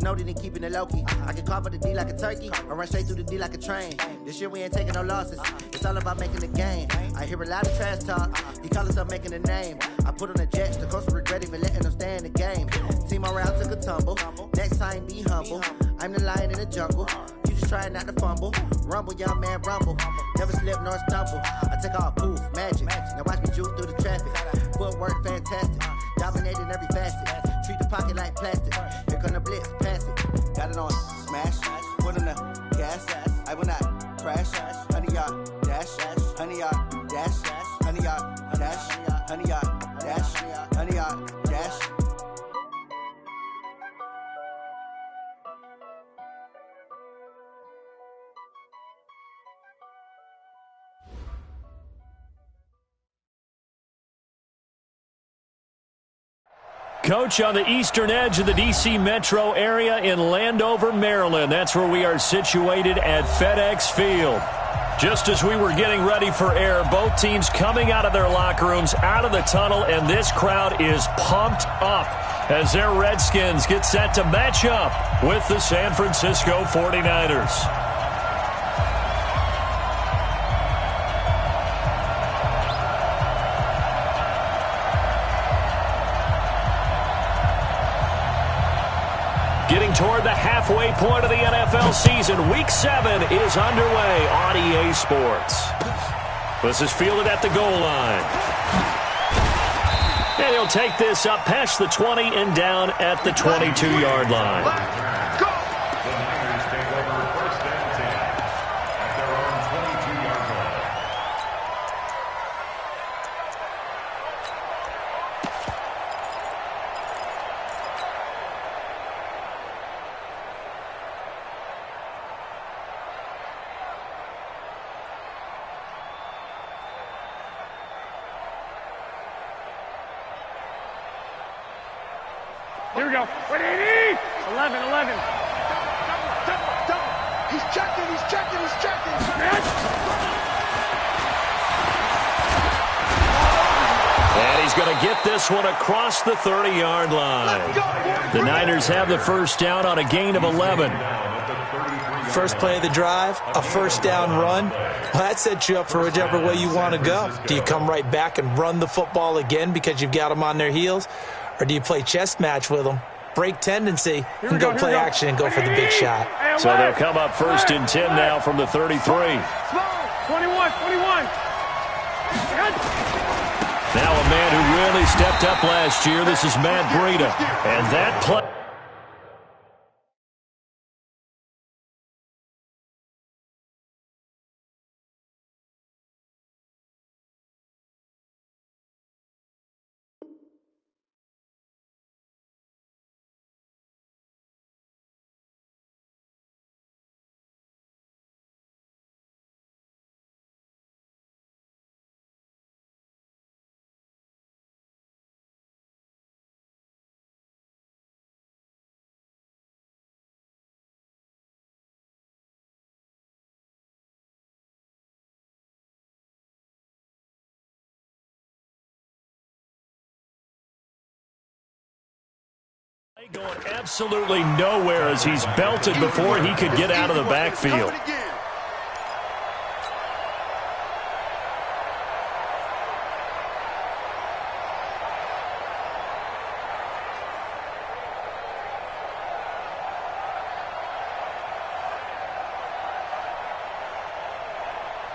know that he keeping it low-key. I can carve for the D like a turkey, or run straight through the D like a train. This year we ain't taking no losses. It's all about making the game. I hear a lot of trash talk. He call himself making a name. I put on the Jets, the coach regret even letting them stay in the game. Team morale took a tumble. Next time, be humble. I'm the lion in the jungle. You just trying not to fumble. Rumble, young man, rumble. Never slip nor stumble. I take off, poof, magic. Now watch me juke through the traffic. Footwork fantastic. Dominating every facet. Treat the pocket like plastic. Here come the blitz, pass it. Got it on smash. Put in the gas. I will not crash. Honey yard dash. Honey yard dash. Honey yard dash. Honey yard dash. Honey yard dash. Coach, on the eastern edge of the D.C. metro area in Landover, Maryland. That's where we are situated at FedEx Field. Just as we were getting ready for air, both teams coming out of their locker rooms, out of the tunnel, and this crowd is pumped up as their Redskins get set to match up with the San Francisco 49ers. Getting toward the halfway point of the NFL season, Week 7 is underway on EA Sports. This is fielded at the goal line. And he'll take this up past the 20 and down at the 22-yard line. Here we go. 180! 11. He's checking. And he's going to get this one across the 30-yard line. The Niners have the first down on a gain of 11. First play of the drive, a first down run. Well, that sets you up for whichever way you want to go. Do you come right back and run the football again because you've got them on their heels? Or do you play chess match with them, break tendency, and go play action and go for the big shot? So they'll come up first and 10 now from the 33. 21. Now a man who really stepped up last year. This is Matt Breida. And that play... Going absolutely nowhere as he's belted before he could get out of the backfield.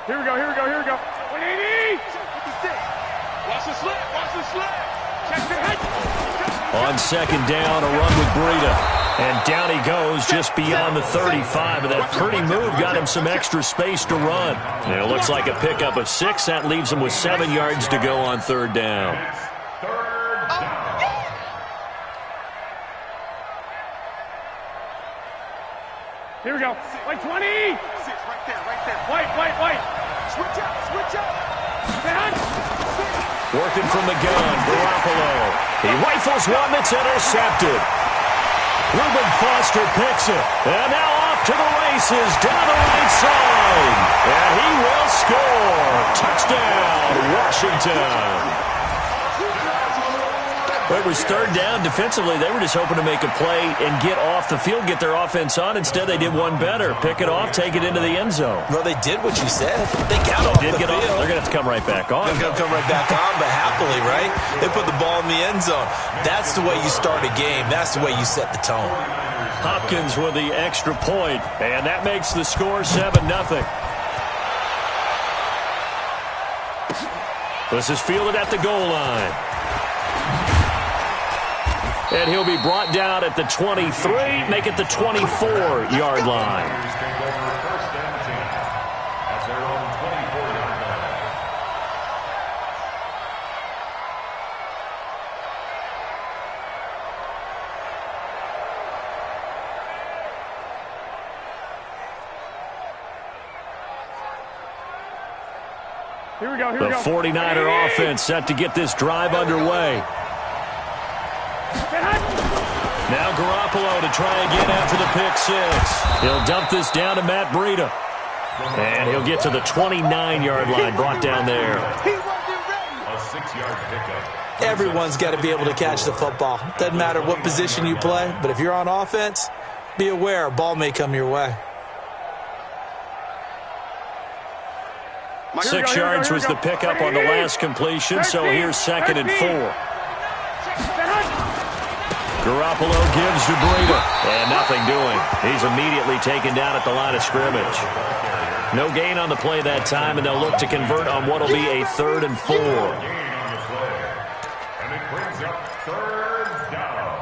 Here we go. 180! Watch the slip. Check the head. On second down, a run with Breida. And down he goes just beyond the 35. And that pretty move got him some extra space to run. And it looks like a pickup of 6. That leaves him with 7 yards to go on third down. Here we go. White 20! Right there. White. Switch up. Working from the gun, Garoppolo. He rifles one that's intercepted. Reuben Foster picks it. And now off to the races down the right side. And he will score. Touchdown, Washington. Well, it was third down. Defensively, they were just hoping to make a play and get off the field, get their offense on. Instead, they did one better. Pick it off, take it into the end zone. Well, they did what you said. They got off the field. They're going to have to come right back on. They're going to come right back on, but happily, right? They put the ball in the end zone. That's the way you start a game. That's the way you set the tone. Hopkins with the extra point, and that makes the score 7-0. This is fielded at the goal line. And he'll be brought down at the 23, make it the 24-yard line. Here we go. The 49er offense set to get this drive underway. Now Garoppolo to try again after the pick six. He'll dump this down to Matt Breida. And he'll get to the 29-yard line, brought down there. A 6-yard pickup. Everyone's got to be able to catch the football. Doesn't matter what position you play, but if you're on offense, be aware a ball may come your way. 6 yards was the pickup on the last completion, so here's 2nd and 4. Garoppolo gives to Breida, and nothing doing. He's immediately taken down at the line of scrimmage. No gain on the play that time, and they'll look to convert on what will be a 3rd and 4. And it brings up 3rd down.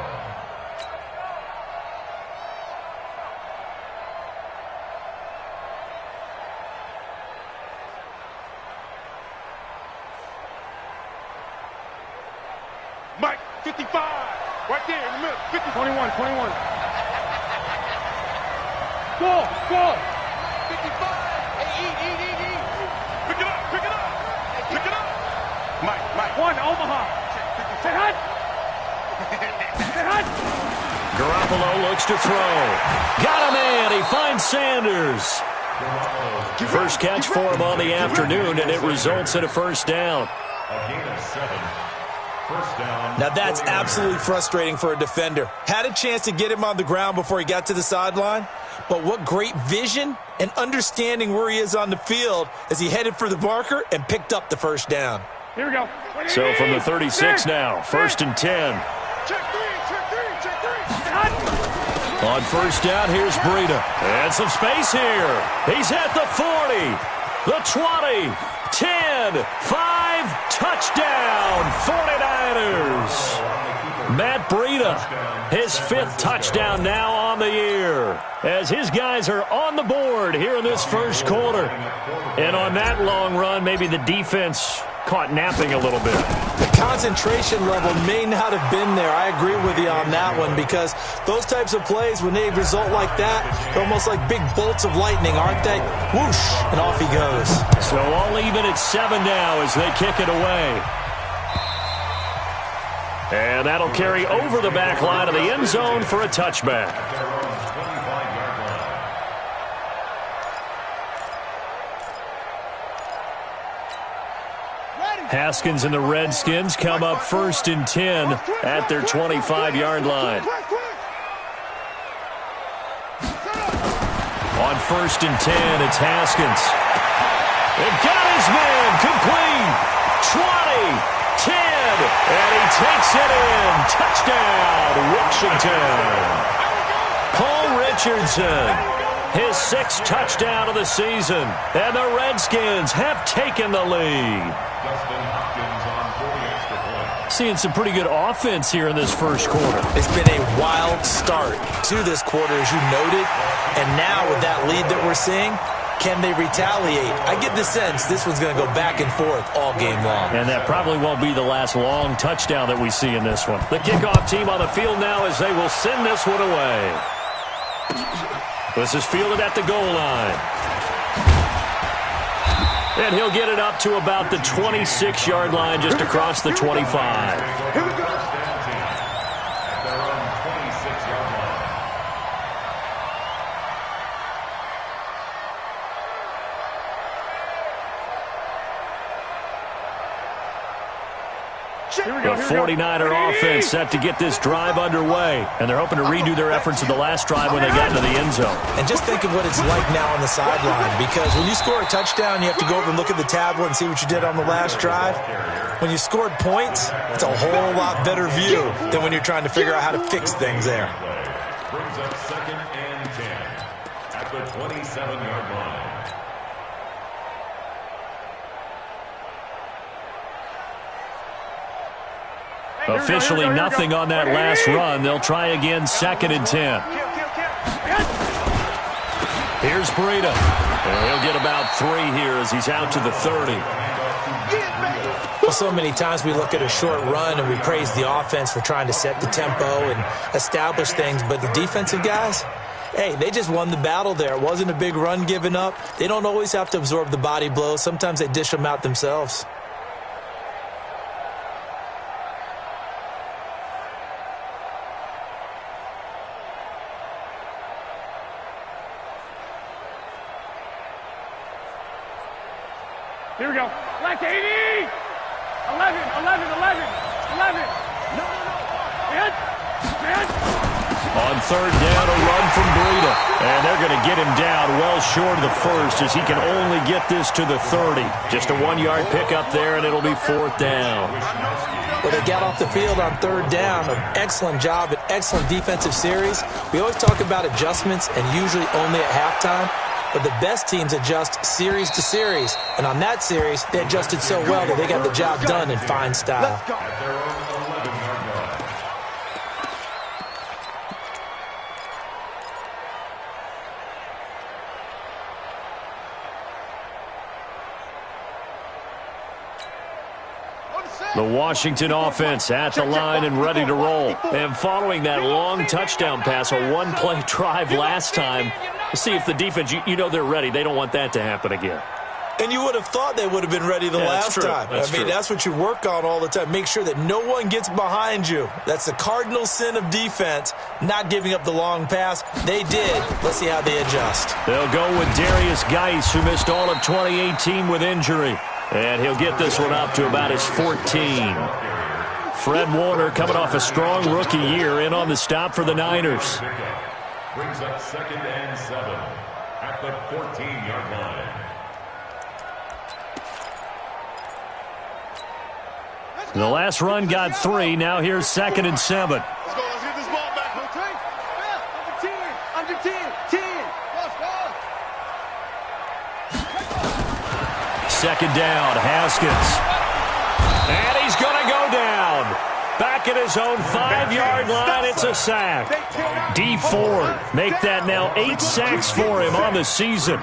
Mike, 55. Right there in the middle. 50. 21. Go. 55. Hey, eat. Pick it up. Mike. One, Omaha. Sit hot. Garoppolo looks to throw. Got a man. He finds Sanders. First catch for him on the afternoon, and it results in a 1st down. A gain of 7. First down. Now that's absolutely frustrating for a defender. Had a chance to get him on the ground before he got to the sideline, but what great vision and understanding where he is on the field as he headed for the marker and picked up the 1st down. Here we go. So from the 36 now, 1st and 10. Check three. On 1st down, here's Breida. And some space here. He's at the 40, the 20, 10, 5, touchdown, 49ers. Matt Breida, his 5th touchdown now on the year, as his guys are on the board here in this 1st quarter. And on that long run, maybe the defense caught napping a little bit. The concentration level may not have been there. I agree with you on that one, because those types of plays, when they result like that, they're almost like big bolts of lightning, aren't they? Whoosh, and off he goes. So all even at 7 now as they kick it away. And that'll carry over the back line of the end zone for a touchback. Haskins and the Redskins come up 1st and 10 at their 25-yard line. On 1st and 10, it's Haskins. They've got his man complete. 20, 10, and he takes it in. Touchdown, Washington. Paul Richardson, his 6th touchdown of the season, and the Redskins have taken the lead. Seeing some pretty good offense here in this 1st quarter. It's been a wild start to this quarter, as you noted, and now with that lead that we're seeing, can they retaliate? I get the sense this one's going to go back and forth all game long. And that probably won't be the last long touchdown that we see in this one. The kickoff team on the field now as they will send this one away. This is fielded at the goal line. And he'll get it up to about the 26-yard line, just across the 25. Here we go. The 49er offense set to get this drive underway, and they're hoping to redo their efforts in the last drive when they got into the end zone. And just think of what it's like now on the sideline, because when you score a touchdown, you have to go over and look at the tablet and see what you did on the last drive. When you scored points, it's a whole lot better view than when you're trying to figure out how to fix things there. Brings up 2nd and 10 at the 27-yard line. Officially nothing on that last run. They'll try again, 2nd and 10. Here's Breida. And he'll get about 3 here as he's out to the 30. Well, so many times we look at a short run and we praise the offense for trying to set the tempo and establish things, but the defensive guys, hey, they just won the battle there. It wasn't a big run given up. They don't always have to absorb the body blows. Sometimes they dish them out themselves. Here we go. Left 80. 11. No. Man. On 3rd down, a run from Breida. And they're going to get him down well short of the first as he can only get this to the 30. Just a 1-yard pickup there, and it'll be 4th down. Well, they got off the field on 3rd down. An excellent job, an excellent defensive series. We always talk about adjustments and usually only at halftime. But the best teams adjust series to series. And on that series, they adjusted so well that they got the job done in fine style. The Washington offense at the line and ready to roll. And following that long touchdown pass, a one-play drive last time, see if the defense, you know they're ready. They don't want that to happen again. And you would have thought they would have been ready the last time. That's what you work on all the time. Make sure that no one gets behind you. That's the cardinal sin of defense, not giving up the long pass. They did. Let's see how they adjust. They'll go with Darius Geis, who missed all of 2018 with injury. And he'll get this one up to about his 14. Fred Warner coming off a strong rookie year in on the stop for the Niners. Brings up 2nd and 7 at the 14-yard line. The last run got 3. Now here's 2nd and 7. Let's go. Let's get this ball back. Under 10. 10. Let's go. 2nd down, Haskins. And he's going to go down. Back at his own 5-yard line, it's a sack. D. Ford make that now 8 sacks for him on the season.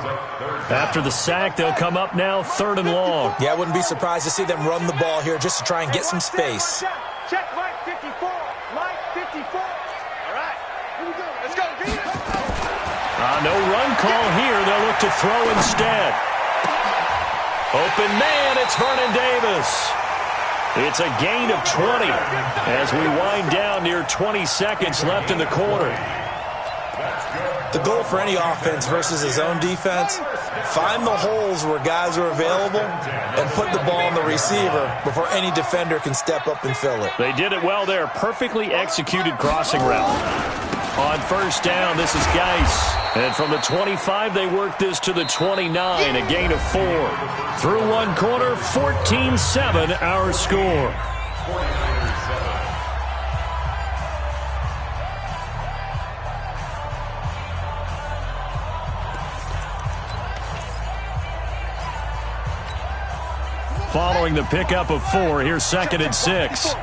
After the sack, they'll come up now 3rd and long. Yeah, I wouldn't be surprised to see them run the ball here just to try and get some space. Check Mike 54. Mike 54. All right. Here we go. Let's go. No run call here. They'll look to throw instead. Open man, it's Vernon Davis. It's a gain of 20 as we wind down near 20 seconds left in the quarter. The goal for any offense versus his own defense, find the holes where guys are available and put the ball on the receiver before any defender can step up and fill it. They did it well there. Perfectly executed crossing route. On 1st down, this is Geis. And from the 25, they work this to the 29, a gain of 4. Through one quarter, 14-7 our score. Following the pickup of 4, here's 2nd and 6.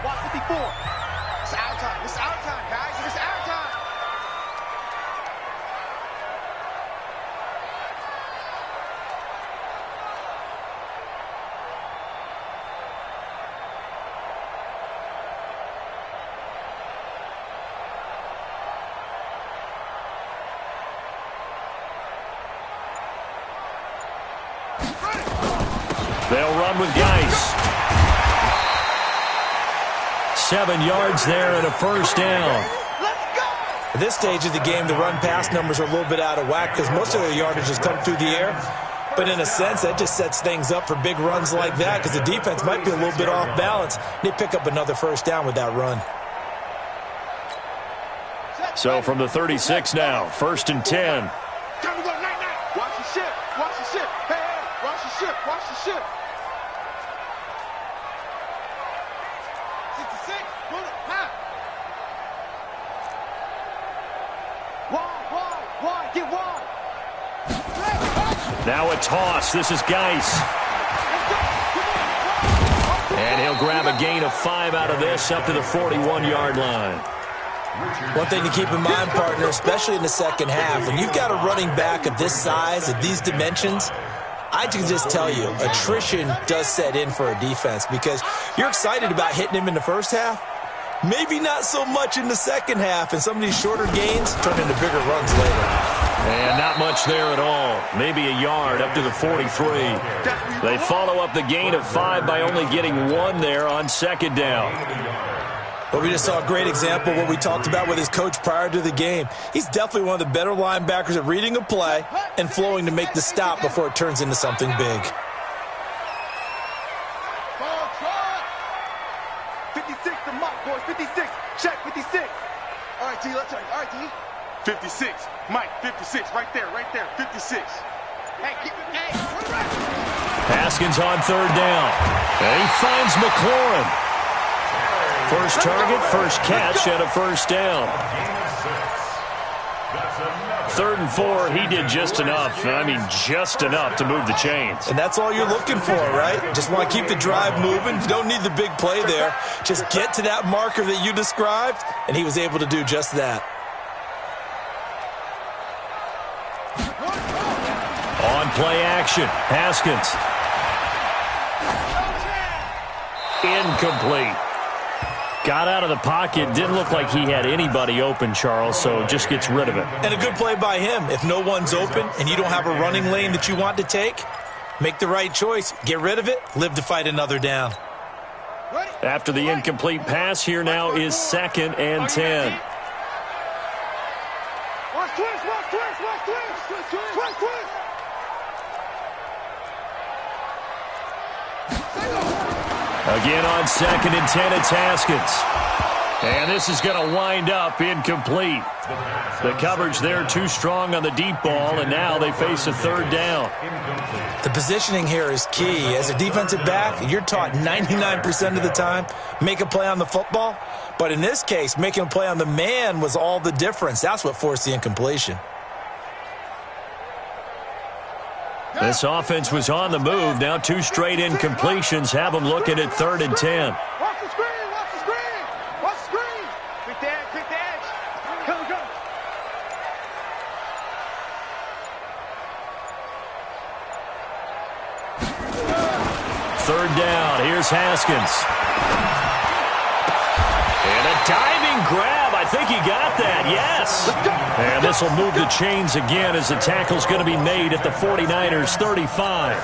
They'll run with Geis. 7 yards there and a 1st down. At this stage of the game, the run-pass numbers are a little bit out of whack because most of their yardage has come through the air. But in a sense, that just sets things up for big runs like that because the defense might be a little bit off balance. They pick up another first down with that run. So from the 36 now, 1st and 10. Time to go, night. Watch the ship. Watch the ship. Hey, watch the ship. Watch the ship. 66. Pull it. High. Wide. Get wide. Now a toss. This is Geis. And he'll grab a gain of 5 out of this up to the 41-yard line. One thing to keep in mind, partner, especially in the second half, when you've got a running back of this size, of these dimensions, I can just tell you, attrition does set in for a defense because you're excited about hitting him in the first half. Maybe not so much in the second half, and some of these shorter gains turn into bigger runs later. And not much there at all. Maybe a yard up to the 43. They follow up the gain of 5 by only getting 1 there on second down. Well, we just saw a great example of what we talked about with his coach prior to the game. He's definitely one of the better linebackers at reading a play and flowing to make the stop before it turns into something big. 56 to Mike, boys. 56. Check, 56. All right, T, let's check. All right, T. 56. Mike, 56. Right there. 56. Hey, keep it. Hey, Haskins on 3rd down. And he finds McLaurin. First target, first catch, and a first down. 3rd and 4, he did just enough. I mean, just enough to move the chains. And that's all you're looking for, right? Just want to keep the drive moving. You don't need the big play there. Just get to that marker that you described, and he was able to do just that. On play action, Haskins. Incomplete. Got out of the pocket. Didn't look like he had anybody open, Charles, so just gets rid of it. And a good play by him. If no one's open and you don't have a running lane that you want to take, make the right choice. Get rid of it. Live to fight another down. After the incomplete pass, here now is 2nd and 10. Watch twist. Again on 2nd and 10, it's Haskins. And this is going to wind up incomplete. The coverage there too strong on the deep ball, and now they face a 3rd down. The positioning here is key. As a defensive back, you're taught 99% of the time, make a play on the football. But in this case, making a play on the man was all the difference. That's what forced the incompletion. This offense was on the move. Now 2 straight incompletions have them looking at 3rd and 10. Watch the screen. Quick the edge. Go. 3rd down. Here's Haskins. And a diving grab. I think he got that. Yes. And this will move the chains again as the tackle's going to be made at the 49ers 35.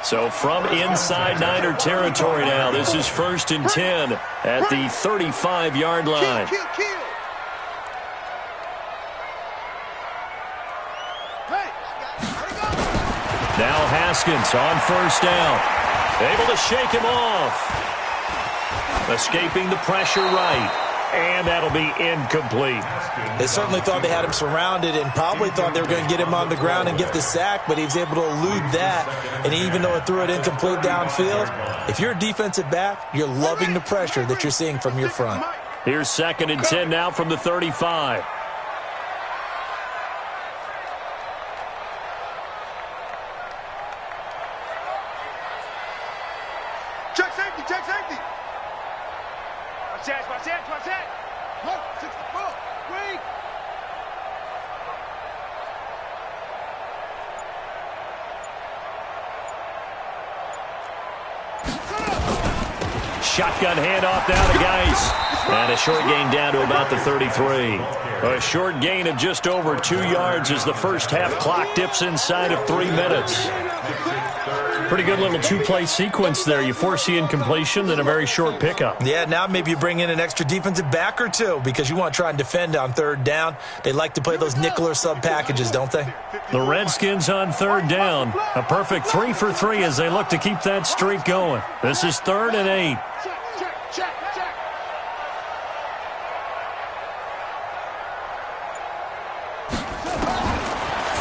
So from inside Niner territory now, this is 1st and 10 at the 35-yard line. Now Haskins on 1st down. Able to shake him off. Escaping the pressure right. And that'll be incomplete. They certainly thought they had him surrounded and probably thought they were going to get him on the ground and get the sack, but he was able to elude that. And even though it threw it incomplete downfield, if you're a defensive back, you're loving the pressure that you're seeing from your front. Here's 2nd and 10 now from the 35. Check safety. Watch that. Look, 64. Wait. Shotgun handoff down to Geis. And a short gain down to about the 33. A short gain of just over 2 yards as the first half clock dips inside of 3 minutes. Pretty good little two-play sequence there. You force the incompletion, then a very short pickup. Yeah, now maybe you bring in an extra defensive back or two because you want to try and defend on third down. They like to play those nickel or sub packages, don't they? The Redskins on third down. A perfect 3 for 3 as they look to keep that streak going. This is 3rd and 8.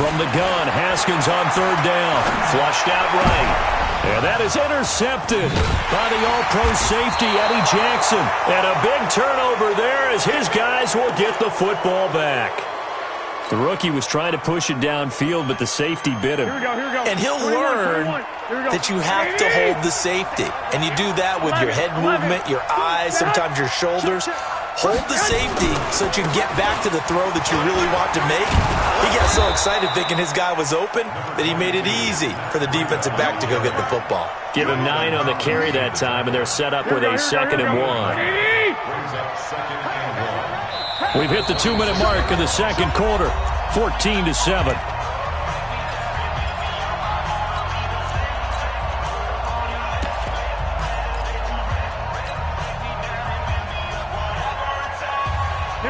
From the gun, Haskins on third down. Flushed out right. And that is intercepted by the all-pro safety, Eddie Jackson. And a big turnover there as his guys will get the football back. The rookie was trying to push it downfield, but the safety bit him. Here we go. And he'll learn that you have to hold the safety. And you do that with your head movement, your eyes, sometimes your shoulders. Hold the safety so that you can get back to the throw that you really want to make. He got so excited thinking his guy was open that he made it easy for the defensive back to go get the football. Give him 9 on the carry that time, and they're set up with a 2nd and 1. We've hit the 2-minute mark in the second quarter, 14-7.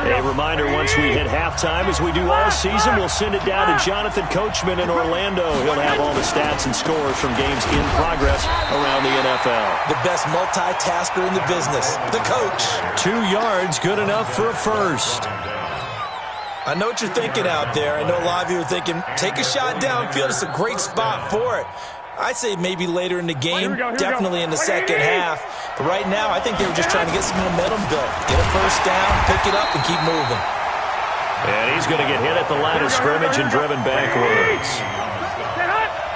A reminder, once we hit halftime, as we do all season, we'll send it down to Jonathan Coachman in Orlando. He'll have all the stats and scores from games in progress around the NFL. The best multitasker in the business, the coach. 2 yards, good enough for a first. I know what you're thinking out there. I know a lot of you are thinking, take a shot downfield. It's a great spot for it. I'd say maybe later in the game, definitely in the second half. But right now, I think they were just trying to get some momentum built. Get a first down, pick it up, and keep moving. And he's going to get hit at the line of scrimmage and driven backwards.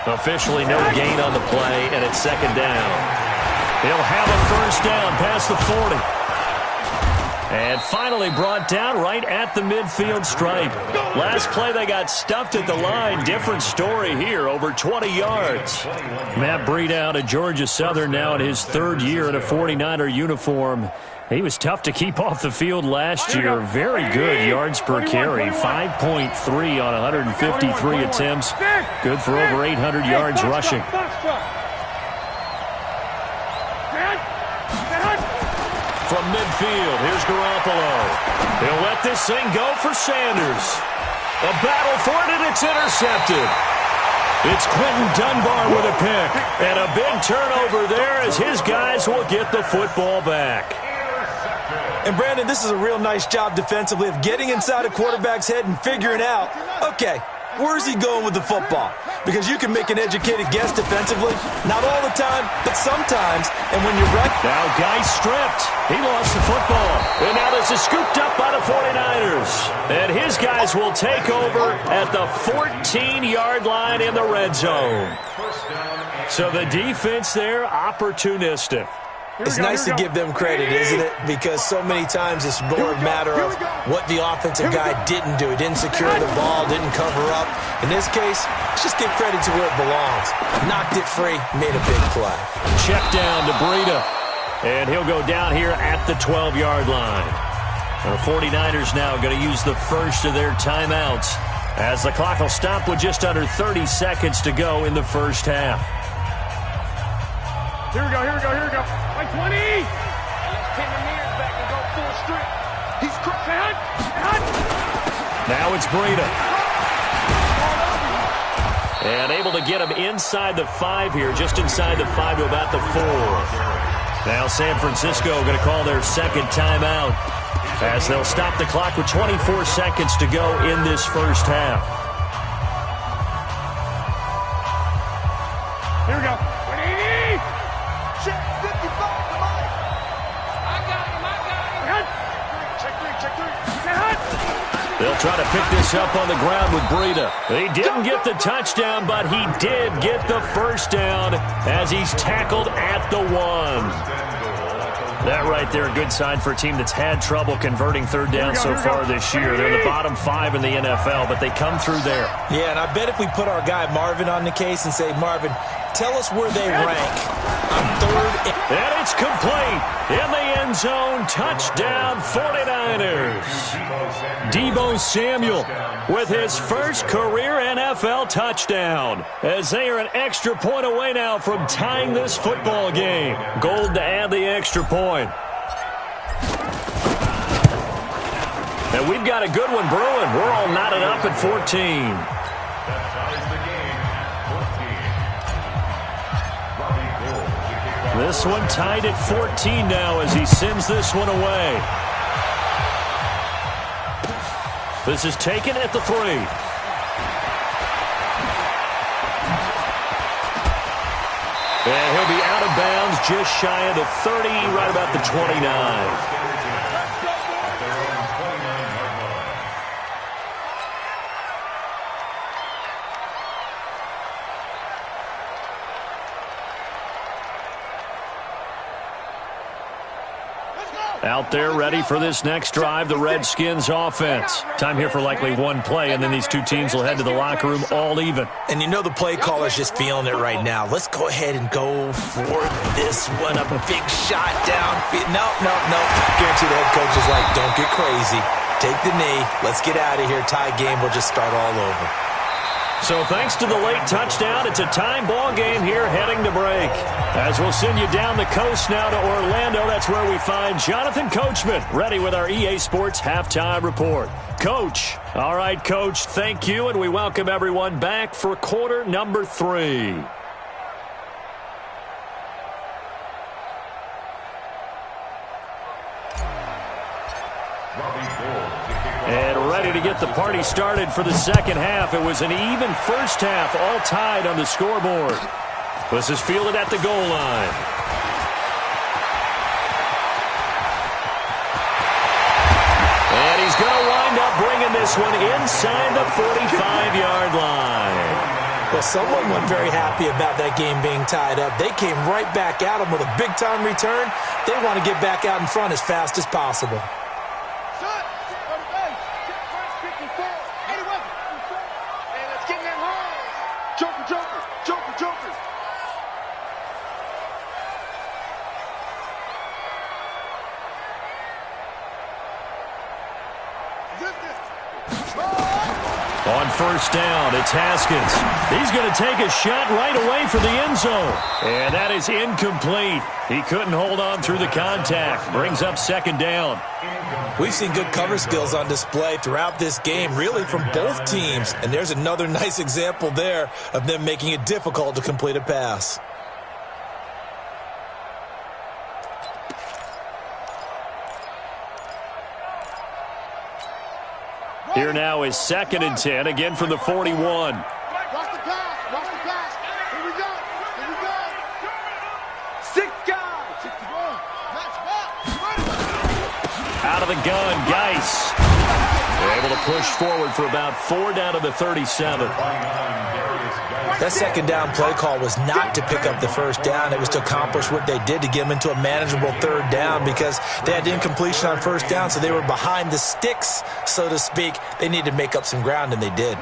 Officially no gain on the play, and it's 2nd down. He'll have a first down past the 40. And finally brought down right at the midfield stripe. Last play they got stuffed at the line. Different story here, over 20 yards. Matt Breida out of Georgia Southern now in his 3rd year in a 49er uniform. He was tough to keep off the field last year. Very good yards per carry. 5.3 on 153 attempts. Good for over 800 yards rushing. From midfield, here's Garoppolo. He'll let this thing go for Sanders. A battle for it, and it's intercepted. It's Quentin Dunbar with a pick. And a big turnover there as his guys will get the football back. And, Brandon, this is a real nice job defensively of getting inside a quarterback's head and figuring out, okay, where's he going with the football? Because you can make an educated guess defensively. Not all the time, but sometimes. And when you're right. Now Guy stripped. He lost the football. And now this is scooped up by the 49ers. And his guys will take over at the 14-yard line in the red zone. So the defense there, opportunistic. It's nice to give them credit, isn't it? Because so many times it's more a matter of what the offensive guy didn't do. He didn't secure the ball, didn't cover up. In this case, let's just give credit to where it belongs. Knocked it free, made a big play. Check down to Breida. And he'll go down here at the 12-yard line. The 49ers now going to use the first of their timeouts as the clock will stop with just under 30 seconds to go in the first half. Here we go. Like 20. Let's pin the mirrors back and go full strip. He's crying. Now it's Breida. And able to get him inside the 5 here, just inside the 5 to about the 4. Now San Francisco going to call their second timeout as they'll stop the clock with 24 seconds to go in this first half. Here we go. 180. Check 55. Come on. I got him. Check three. They'll try to pick this up on the ground with Breida. He didn't get the touchdown, but he did get the first down as he's tackled at the 1. That right there, a good sign for a team that's had trouble converting third down so far this year. They're in the bottom 5 in the NFL, but they come through there. Yeah, and I bet if we put our guy Marvin on the case and say, Marvin, tell us where they rank on third. And it's complete. In the end zone, touchdown 49ers. Deebo Samuel with his first career NFL touchdown, as they are an extra point away now from tying this football game. Gold to add the extra point. And we've got a good one brewing. We're all knotted up at 14. This one tied at 14 now as he sends this one away. This is taken at the 3. And he'll be out of bounds just shy of the 30, right about the 29. Out there ready for this next drive, the Redskins offense. Time here for likely one play, and then these two teams will head to the locker room all even. And you know the play caller's just feeling it right now. Let's go ahead and go for this one. A big shot down. No. Guarantee the head coach is like, don't get crazy. Take the knee. Let's get out of here. Tie game. We'll just start all over. So thanks to the late touchdown, it's a time ball game here heading to break. As we'll send you down the coast now to Orlando, that's where we find Jonathan Coachman, ready with our EA Sports Halftime Report. Coach. All right, Coach, thank you, and we welcome everyone back for quarter number 3. And ready to get the party started for the second half. It was an even first half, all tied on the scoreboard. This is fielded at the goal line. And he's going to wind up bringing this one inside the 45-yard line. Well, someone wasn't very happy about that game being tied up. They came right back at him with a big-time return. They want to get back out in front as fast as possible. On first down, it's Haskins. He's going to take a shot right away for the end zone. And that is incomplete. He couldn't hold on through the contact. Brings up second down. We've seen good cover skills on display throughout this game, really from both teams. And there's another nice example there of them making it difficult to complete a pass. Here now is 2nd and 10, again from the 41. Watch the pass. Watch the pass. Here we go. Here we go. 6 guys. 6 to go. Match back. Out of the gun, Geis. Able to push forward for about 4 down to the 37. That second down play call was not to pick up the first down. It was to accomplish what they did to get them into a manageable third down because they had incompletion on first down, so they were behind the sticks, so to speak. They needed to make up some ground, and they did.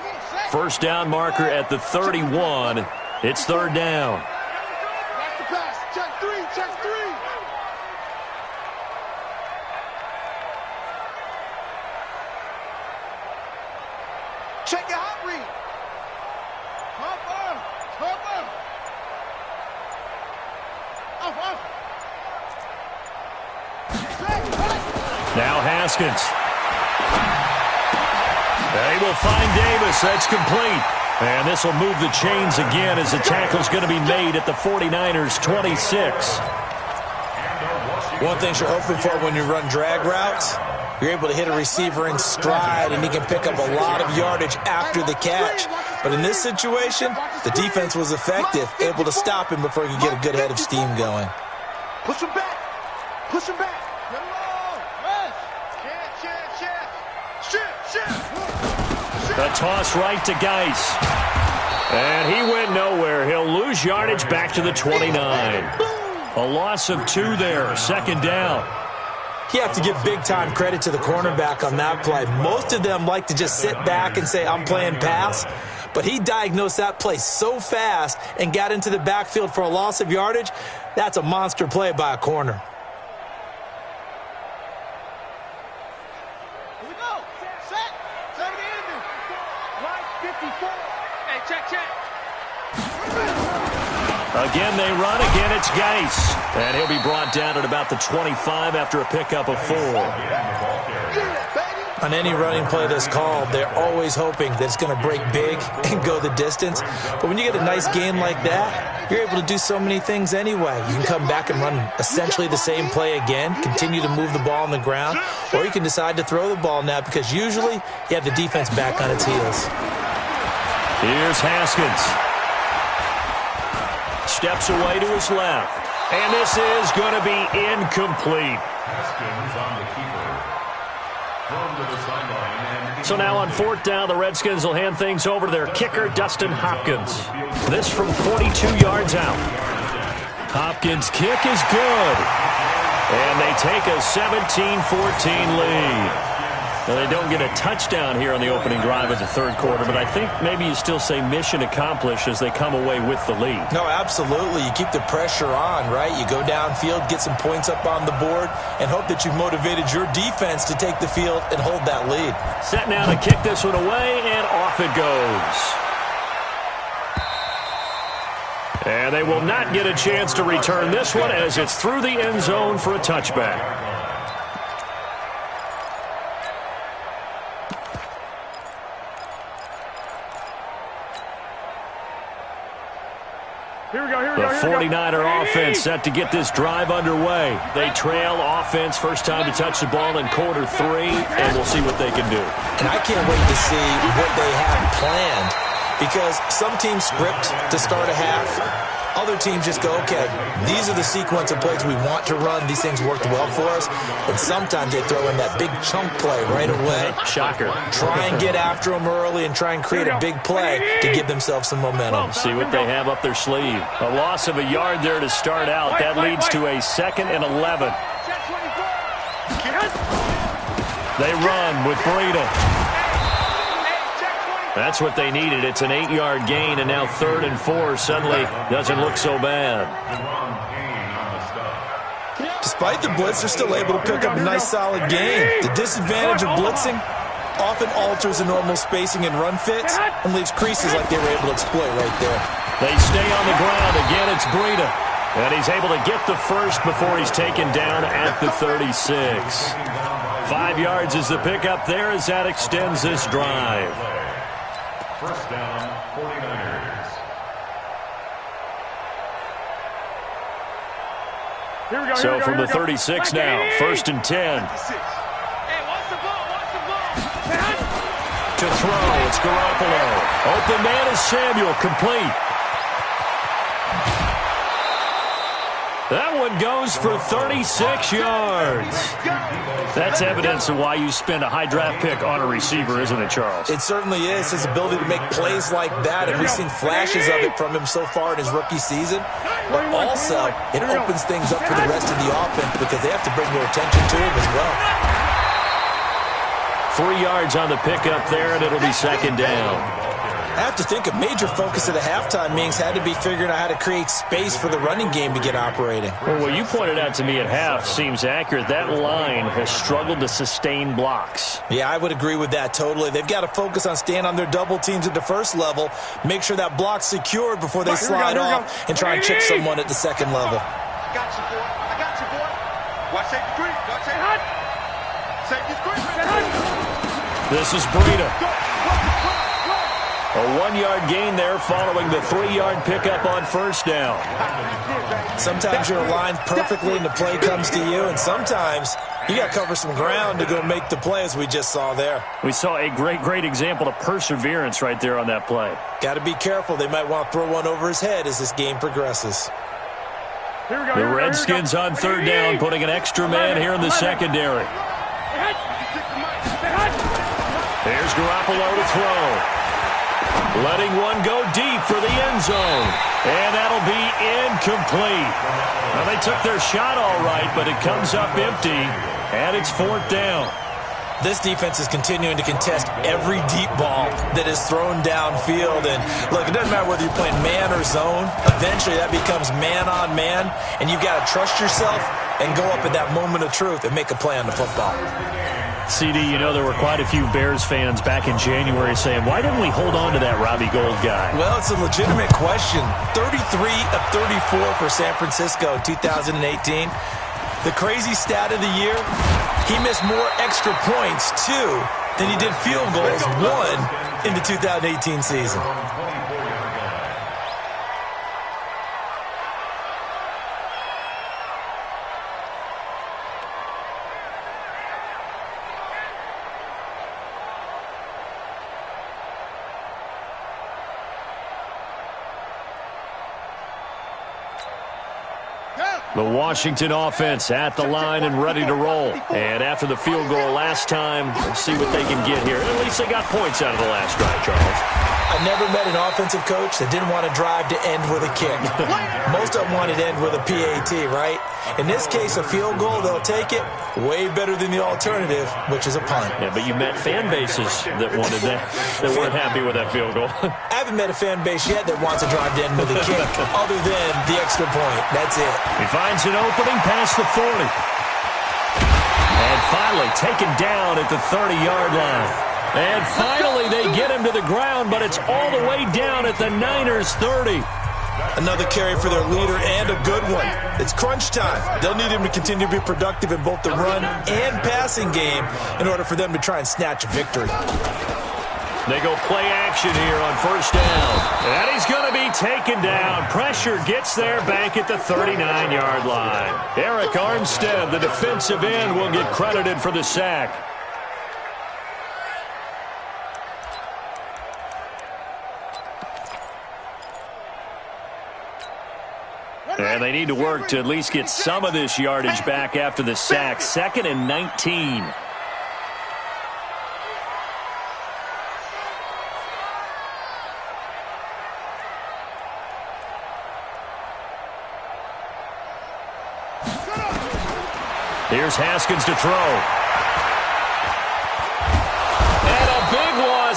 First down marker at the 31. It's third down. Watch the pass. Check 3. Check 3. Check your hot read. Now Haskins. They will find Davis. That's complete. And this will move the chains again as the tackle's going to be made at the 49ers' 26. One thing you're hoping for when you run drag routes, you're able to hit a receiver in stride, and he can pick up a lot of yardage after the catch. But in this situation, the defense was effective, able to stop him before he could get a good head of steam going. Push him back. Push him back. A toss right to Geis. And he went nowhere. He'll lose yardage back to the 29. A loss of 2 there. Second down. You have to give big-time credit to the cornerback on that play. Most of them like to just sit back and say, I'm playing pass. but he diagnosed that play so fast and got into the backfield for a loss of yardage. That's a monster play by a corner. Here we go. Set. Turn the end. Right 54. Hey, check. Again, they run. Again, it's Geis. And he'll be brought down at about the 25 after a pickup of 4. On any running play that's called, they're always hoping that it's going to break big and go the distance. But when you get a nice gain like that, you're able to do so many things anyway. You can come back and run essentially the same play again, continue to move the ball on the ground, or you can decide to throw the ball now because usually you have the defense back on its heels. Here's Haskins. Steps away to his left. And this is going to be incomplete. Haskins on the keeper. Thrown to the sideline. And So now on 4th down, the Redskins will hand things over to their kicker, Dustin Hopkins. This from 42 yards out. Hopkins' kick is good. And they take a 17-14 lead. Now, they don't get a touchdown here on the opening drive of the 3rd quarter, but I think maybe you still say mission accomplished as they come away with the lead. No, absolutely. You keep the pressure on, right? You go downfield, get some points up on the board, and hope that you've motivated your defense to take the field and hold that lead. Set now to kick this one away, and off it goes. And they will not get a chance to return this one as it's through the end zone for a touchback. The 49er offense set to get this drive underway. They trail offense, first time to touch the ball in quarter 3, and we'll see what they can do. And I can't wait to see what they have planned because some teams script to start a half. Other teams just go, okay, these are the sequence of plays we want to run. These things worked well for us. And sometimes they throw in that big chunk play right away. Shocker. Try and get after them early and try and create a big play to give themselves some momentum. See what they have up their sleeve. A loss of a yard there to start out. That leads to a 2nd and 11. They run with Breida. That's what they needed. It's an 8-yard gain, and now 3rd and 4 suddenly doesn't look so bad. Despite the blitz, they're still able to pick up a nice solid gain. The disadvantage of blitzing often alters the normal spacing and run fits and leaves creases like they were able to exploit right there. They stay on the ground. Again, it's Breida. And he's able to get the first before he's taken down at the 36. 5 yards is the pickup there as that extends this drive. First down, 49ers. So from the 36 now, 1st and 10. To throw, it's Garoppolo. Open man is Samuel, complete. That one goes for 36 yards. That's evidence of why you spend a high draft pick on a receiver, isn't it, Charles? It certainly is. His ability to make plays like that, and we've seen flashes of it from him so far in his rookie season. But also, it opens things up for the rest of the offense because they have to bring their attention to him as well. 3 yards on the pickup there, and it'll be 2nd down. I have to think a major focus of the halftime meetings had to be figuring out how to create space for the running game to get operating. Well, what you pointed out to me at half seems accurate. That line has struggled to sustain blocks. Yeah, I would agree with that totally. They've got to focus on staying on their double teams at the first level, make sure that block's secured before they slide off and try and chip someone at the 2nd level. I got you, boy. I got you, boy. Watch safety creep. Watch safety creep. This is Breida. A 1-yard gain there following the 3-yard pickup on 1st down. Sometimes you're aligned perfectly and the play comes to you, and sometimes you got to cover some ground to go make the play as we just saw there. We saw a great example of perseverance right there on that play. Got to be careful. They might want to throw one over his head as this game progresses. The Redskins on 3rd down, putting an extra man here in the secondary. Here's Garoppolo to throw. Letting one go deep for the end zone. And that'll be incomplete. Now, they took their shot all right, but it comes up empty, and it's 4th down. This defense is continuing to contest every deep ball that is thrown downfield. And look, it doesn't matter whether you're playing man or zone. Eventually that becomes man on man, and you've got to trust yourself and go up at that moment of truth and make a play on the football. CD, you know there were quite a few Bears fans back in January saying, why didn't we hold on to that Robbie Gould guy? Well, it's a legitimate question. 33 of 34 for San Francisco in 2018. The crazy stat of the year, he missed more extra points, too, than he did field goals, one in the 2018 season. The Washington offense at the line and ready to roll. And after the field goal last time, let's see what they can get here. At least they got points out of the last drive, Charles. I never met an offensive coach that didn't want to drive to end with a kick. Most of them wanted to end with a PAT, right? In this case, a field goal, they'll take it. Way better than the alternative, which is a punt. Yeah, but you met fan bases that wanted that, that weren't happy with that field goal. I haven't met a fan base yet that wants to drive to end with a kick, other than the extra point. That's it. He finds an opening past the 40. And finally taken down at the 30-yard line. And finally they get him to the ground, but it's all the way down at the Niners' 30. Another carry for their leader and a good one. It's crunch time. They'll need him to continue to be productive in both the run and passing game in order for them to try and snatch a victory. They go play action here on first down. And he's going to be taken down. Pressure gets there back at the 39-yard line. Eric Armstead, the defensive end, will get credited for the sack. And they need to work to at least get some of this yardage back after the sack. 2nd and 19. Here's Haskins to throw.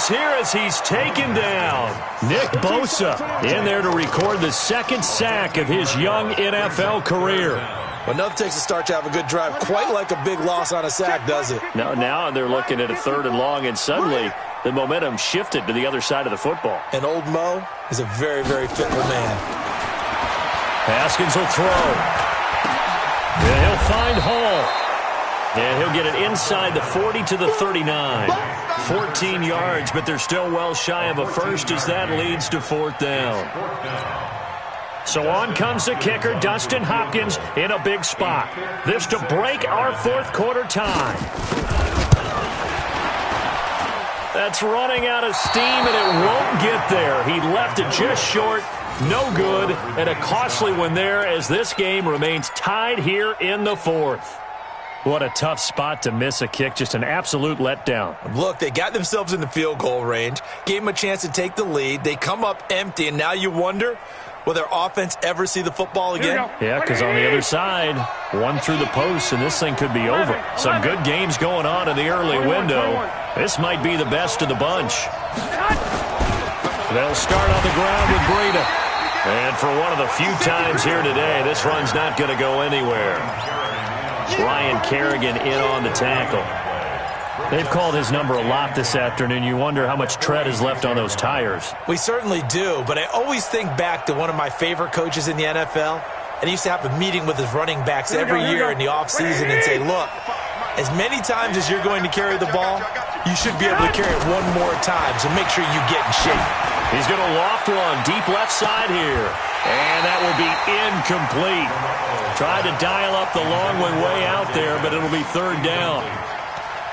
Here as he's taken down. Nick Bosa in there to record the 2nd sack of his young NFL career. Well, nothing takes a start to have a good drive quite like a big loss on a sack, does it? Now they're looking at a 3rd and long, and suddenly the momentum shifted to the other side of the football. And old Mo is a very, very fickle man. Haskins will throw. And he'll find Hall. And he'll get it inside the 40 to the 39. 14 yards, but they're still well shy of a first as that leads to 4th down. So on comes the kicker, Dustin Hopkins, in a big spot. This to break our 4th quarter tie. That's running out of steam, and it won't get there. He left it just short. No good, and a costly one there as this game remains tied here in the 4th. What a tough spot to miss a kick. Just an absolute letdown. Look, they got themselves in the field goal range, gave them a chance to take the lead. They come up empty, and now you wonder, will their offense ever see the football again? Yeah, because on the other side, one through the post, and this thing could be over. Some good games going on in the early window. This might be the best of the bunch. They'll start on the ground with Breida. And for one of the few times here today, this run's not going to go anywhere. Ryan Kerrigan in on the tackle. They've called his number a lot this afternoon. You wonder how much tread is left on those tires. We certainly do, but I always think back to one of my favorite coaches in the NFL, and he used to have a meeting with his running backs every year in the offseason and say, look, as many times as you're going to carry the ball, you should be able to carry it one more time, so make sure you get in shape. He's going to loft one deep left side here. And that will be incomplete. Tried to dial up the long one way out there, but it'll be 3rd down.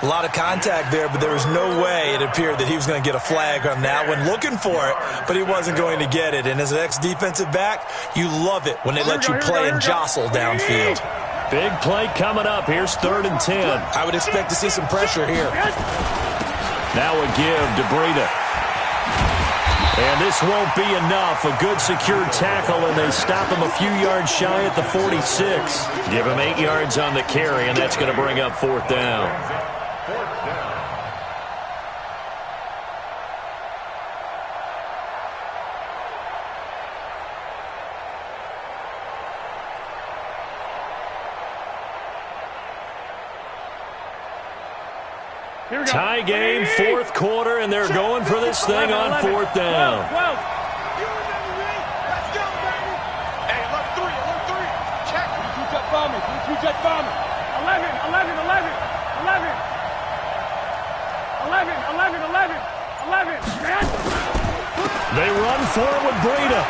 A lot of contact there, but there was no way it appeared that he was going to get a flag on that one. Looking for it, but he wasn't going to get it. And as an ex-defensive back, you love it when they let you play and jostle downfield. Big play coming up. Here's 3rd and 10. I would expect to see some pressure here. Now a give to Breida. And this won't be enough. A good secure tackle, and they stop him a few yards shy at the 46. Give him 8 yards on the carry, and that's going to bring up 4th down. Tie game, fourth quarter, and they're going for this thing on fourth down. 12. Let's go, baby. Hey, alert three. Check. 22 jet bombers. 11. They run for it with Breida.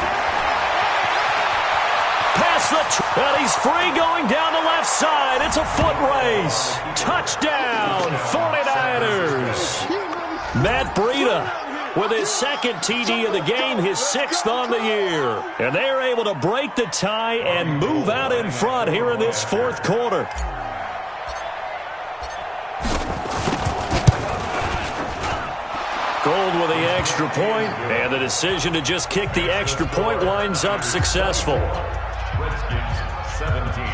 Pass and he's free going down the left side. It's a foot race. Touchdown, 49ers. Matt Breida with his second TD of the game, his sixth on the year. And they're able to break the tie and move out in front here in this fourth quarter. Gold with the extra point, and the decision to just kick the extra point winds up successful. Redskins 17.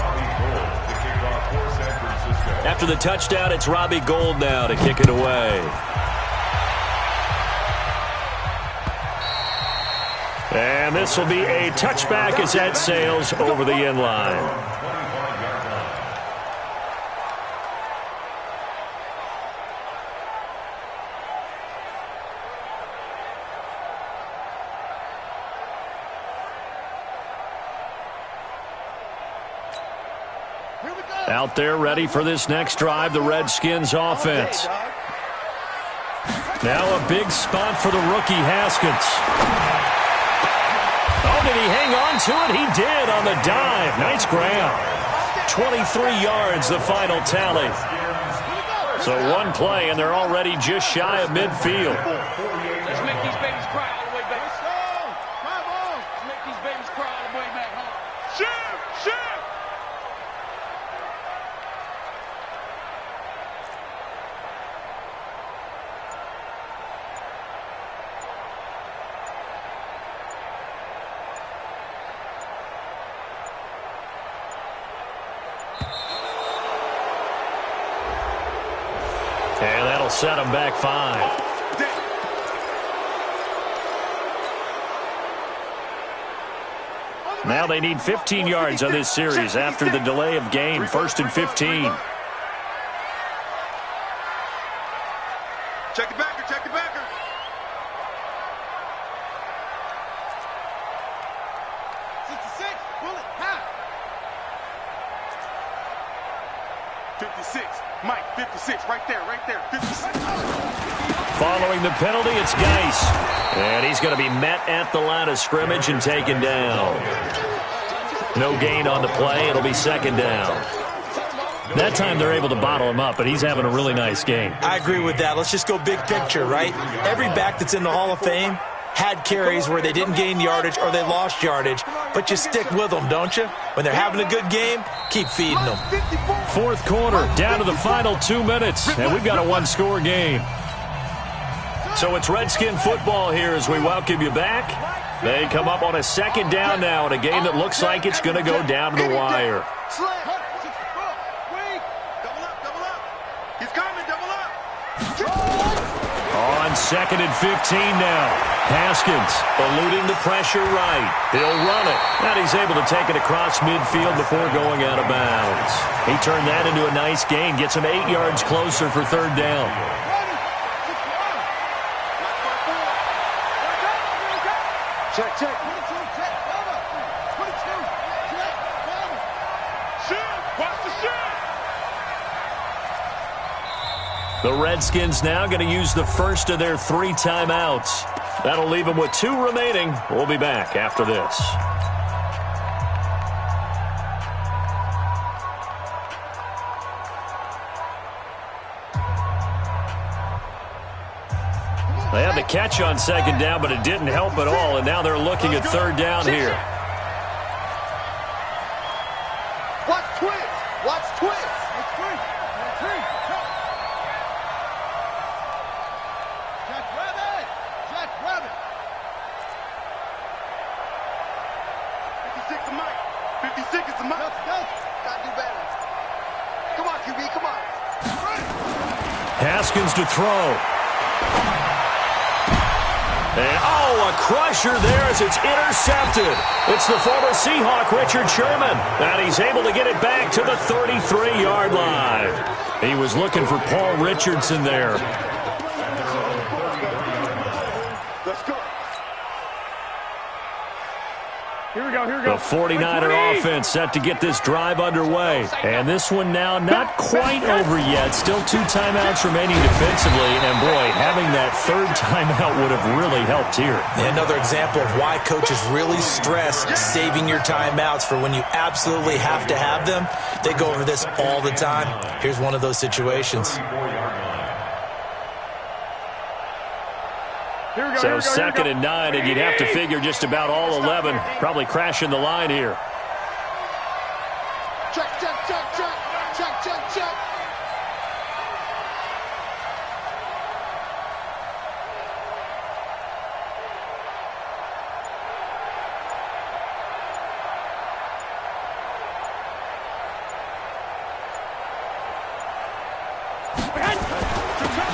Robbie Gould to kick off for San Francisco. After the touchdown, it's Robbie Gould now to kick it away. And this will be a touchback as that sails over the end line. Out there ready for this next drive, the Redskins offense. Now a big spot for the rookie Haskins. Oh, did he hang on to it? He did on the dive. Nice grab. 23 yards, the final tally. So one play, and they're already just shy of midfield. Let's make these babies cry all the way back. Let's make these babies cry all the way back home. Shoot! And that'll set them back 5. Now they need 15 yards on this series after the delay of game. 1st and 15. Check it backer. 66, bullet, half. 56, Mike, 56, right there, 56. Following the penalty, it's Geis. And he's going to be met at the line of scrimmage and taken down. No gain on the play. It'll be second down. That time they're able to bottle him up, but he's having a really nice game. I agree with that. Let's just go big picture, right? Every back that's in the Hall of Fame had carries where they didn't gain yardage or they lost yardage, but you stick with them, don't you? When they're having a good game, keep feeding them. Fourth quarter, down to the final 2 minutes, and we've got a one-score game. So it's Redskin football here as we welcome you back. They come up on a second down now in a game that looks like it's going to go down to the wire. He's coming, double up. On 2nd and 15 now. Haskins eluding the pressure right. He'll run it. And he's able to take it across midfield before going out of bounds. He turned that into a nice gain. Gets him 8 yards closer for third down. Check. The Redskins now going to use the first of their 3 timeouts. That'll leave them with 2 remaining. We'll be back after this. They had the catch on second down, but it didn't help at all, and now they're looking at third down here. Watch twist. Jack Rabbit. 56 to Mike. 56 is the Mike. Gotta do better. Come on, QB, come on. Haskins to throw. And, oh, a crusher there as it's intercepted. It's the former Seahawk, Richard Sherman. And he's able to get it back to the 33-yard line. He was looking for Paul Richardson there. Let's go. Here we go, here we The go. 49er offense set to get this drive underway. And this one now not quite over yet. Still 2 timeouts remaining defensively. And, boy, having that third timeout would have really helped here. Another example of why coaches really stress saving your timeouts for when you absolutely have to have them. They go over this all the time. Here's one of those situations. So 2nd and 9, and you'd have to figure just about all 11 probably crashing the line here. Check, check, check, check. Check, check, check.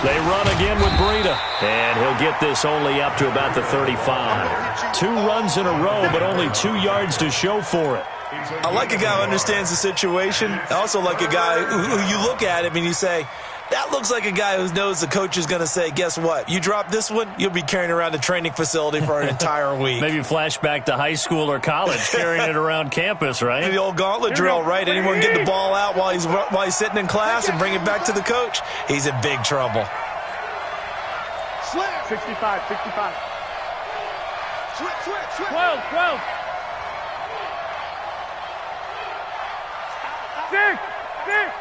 They run again with Breida, and he'll get this only up to about the 35. 2 runs in a row, but only 2 yards to show for it. I like a guy who understands the situation. I also like a guy who you look at him and you say, that looks like a guy who knows the coach is going to say, guess what? You drop this one, you'll be carrying around the training facility for an entire week. Maybe flashback to high school or college, carrying it around campus, right? The old gauntlet drill, right? Anyone get the ball out while he's sitting in class and bring it back to the coach? He's in big trouble. Slam. 65, 65. Switch, switch, switch. 12, 12. 6, 6.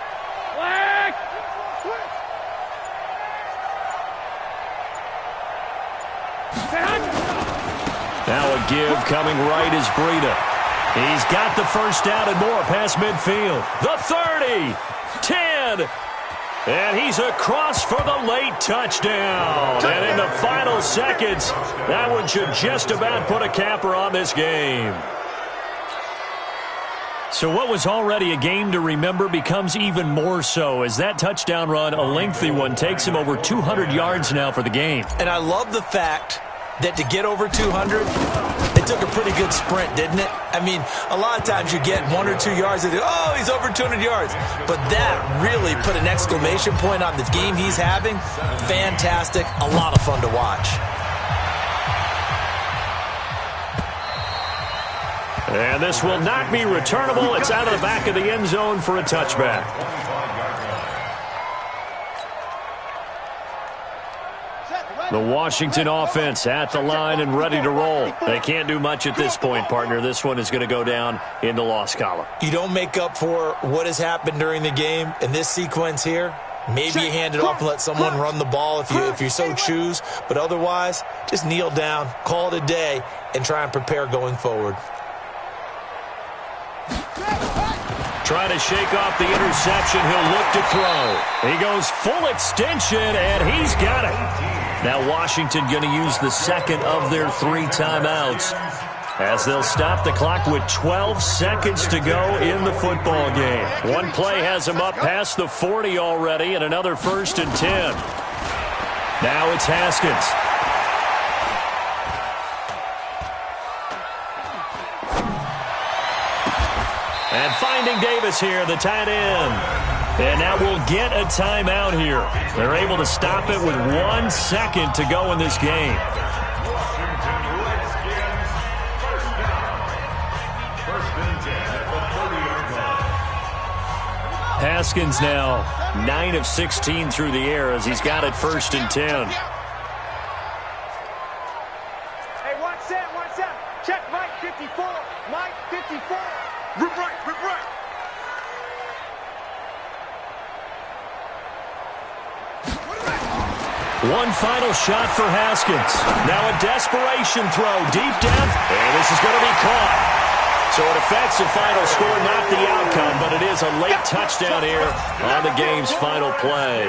Flag. Switch. Now a give coming right is Breida. He's got the first down and more past midfield. The 30, 10, and he's across for the late touchdown. And in the final seconds, that one should just about put a capper on this game. So what was already a game to remember becomes even more so as that touchdown run, a lengthy one, takes him over 200 yards now for the game. And I love the fact that to get over 200, it took a pretty good sprint, didn't it? I mean, a lot of times you get 1 or 2 yards and oh, he's over 200 yards. But that really put an exclamation point on the game he's having. Fantastic. A lot of fun to watch. And this will not be returnable. It's out of the back of the end zone for a touchback. The Washington offense at the line and ready to roll. They can't do much at this point, partner. This one is going to go down in the loss column. You don't make up for what has happened during the game in this sequence here. Maybe you hand it off and let someone run the ball if you so choose. But otherwise, just kneel down, call it a day, and try and prepare going forward. Trying to shake off the interception. He'll look to throw. He goes full extension, and he's got it. Now Washington going to use the second of their 3 timeouts as they'll stop the clock with 12 seconds to go in the football game. One play has them up past the 40 already, and another 1st and 10. Now it's Haskins. And finding Davis here, the tight end. And now we'll get a timeout here. They're able to stop it with 1 second to go in this game. Haskins now 9 of 16 through the air as he's got it 1st and 10. Hey, 1 set, 1 set. Check Mike 54. Mike 54. Rip right, rip right. One final shot for Haskins. Now a desperation throw deep down, and this is going to be caught. So it affects the final score, not the outcome, but it is a late touchdown here on the game's final play.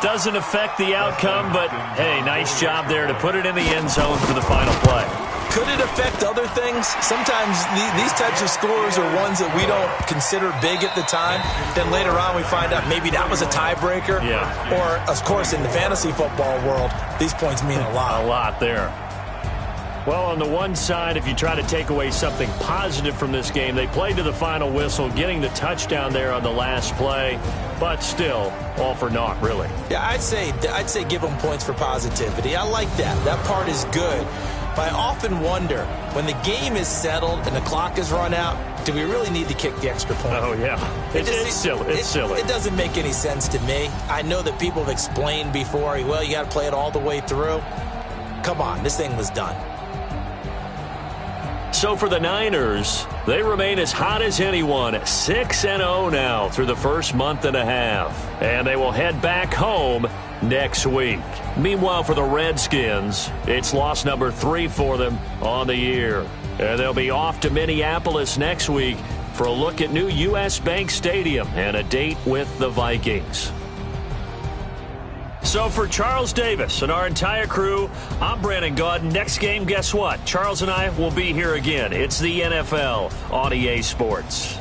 Doesn't affect the outcome, but hey, nice job there to put it in the end zone for the final play. Could it affect other things? Sometimes these types of scores are ones that we don't consider big at the time. Then later on we find out maybe that was a tiebreaker. Yeah. Or, of course, in the fantasy football world, these points mean a lot. A lot there. Well, on the one side, if you try to take away something positive from this game, they played to the final whistle, getting the touchdown there on the last play, but still, all for naught, really. Yeah, I'd say give them points for positivity. I like that. That part is good. But I often wonder, when the game is settled and the clock is run out, do we really need to kick the extra point? Oh, yeah. It's silly. It's silly. It doesn't make any sense to me. I know that people have explained before, well, you got to play it all the way through. Come on, this thing was done. So for the Niners, they remain as hot as anyone, 6-0 now through the first month and a half. And they will head back home next week. Meanwhile, for the Redskins, it's loss number 3 for them on the year. And they'll be off to Minneapolis next week for a look at new U.S. Bank Stadium and a date with the Vikings. So for Charles Davis and our entire crew, I'm Brandon Gaudin. Next game, guess what? Charles and I will be here again. It's the NFL on EA Sports.